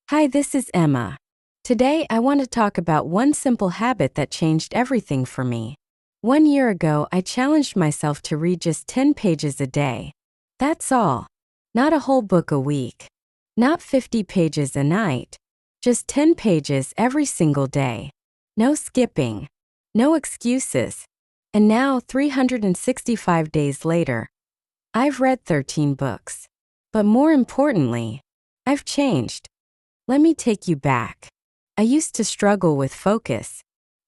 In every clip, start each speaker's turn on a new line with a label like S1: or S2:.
S1: Hi, this is Emma. Today, I want to talk about one simple habit that changed everything for me. 1 year ago, I challenged myself to read just 10 pages a day. That's all. Not a whole book a week. Not 50 pages a night. Just 10 pages every single day. No skipping. No excuses. And now, 365 days later, I've read 13 books. But more importantly, I've changed. Let me take you back. I used to struggle with focus.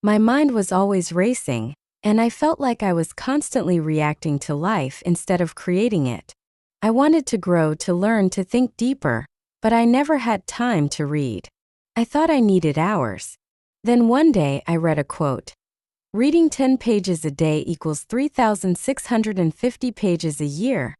S1: My mind was always racing, and I felt like I was constantly reacting to life instead of creating it. I wanted to grow, to learn, to think deeper, but I never had time to read. I thought I needed hours. Then one day I read a quote. Reading 10 pages a day equals 3,650 pages a year.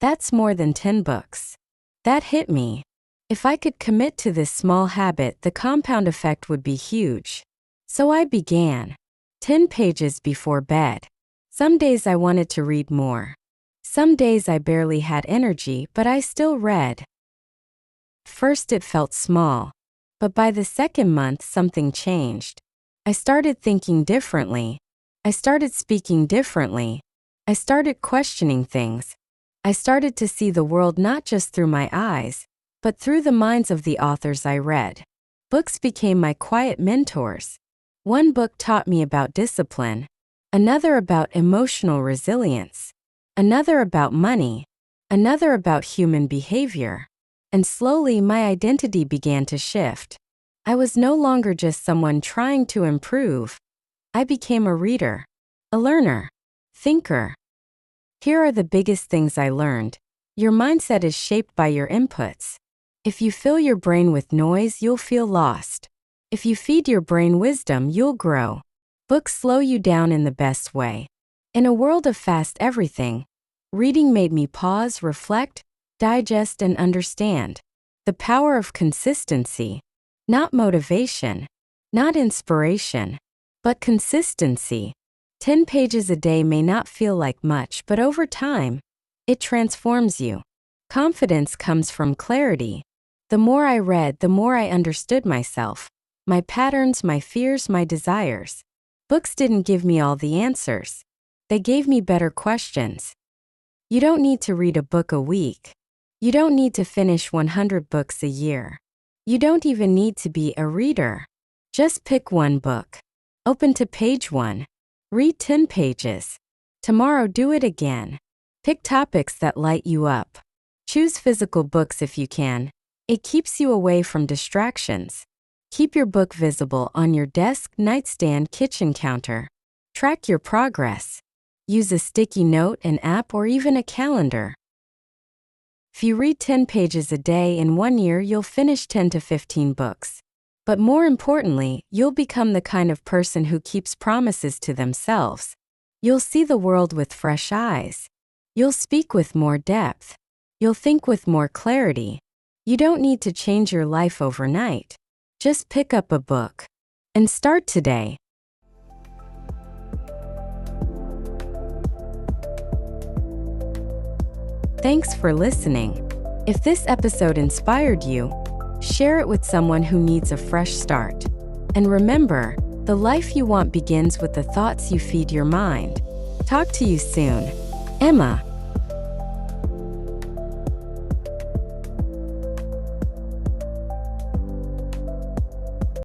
S1: That's more than 10 books. That hit me. If I could commit to this small habit, the compound effect would be huge. So I began. 10 pages before bed. Some days I wanted to read more. Some days I barely had energy, but I still read. First it felt small. But by the second month, something changed. I started thinking differently. I started speaking differently. I started questioning things. I started to see the world not just through my eyes, but through the minds of the authors I read. Books became my quiet mentors. One book taught me about discipline, another about emotional resilience, another about money, another about human behavior. And slowly my identity began to shift. I was no longer just someone trying to improve. I became a reader, a learner, thinker. Here are the biggest things I learned. Your mindset is shaped by your inputs. If you fill your brain with noise, you'll feel lost. If you feed your brain wisdom, you'll grow. Books slow you down in the best way. In a world of fast everything, reading made me pause, reflect, digest, and understand. The power of consistency. Not motivation, not inspiration, but consistency. 10 pages a day may not feel like much, but over time, it transforms you. Confidence comes from clarity. The more I read, the more I understood myself, my patterns, my fears, my desires. Books didn't give me all the answers. They gave me better questions. You don't need to read a book a week. You don't need to finish 100 books a year. You don't even need to be a reader. Just pick one book. Open to page 1. Read 10 pages. Tomorrow do it again. Pick topics that light you up. Choose physical books if you can. It keeps you away from distractions. Keep your book visible on your desk, nightstand, kitchen counter. Track your progress. Use a sticky note, an app, or even a calendar. If you read 10 pages a day in 1 year, you'll finish 10 to 15 books. But more importantly, you'll become the kind of person who keeps promises to themselves. You'll see the world with fresh eyes. You'll speak with more depth. You'll think with more clarity. You don't need to change your life overnight. Just pick up a book and start today. Thanks for listening. If this episode inspired you, share it with someone who needs a fresh start. And remember, the life you want begins with the thoughts you feed your mind. Talk to you soon. Emma.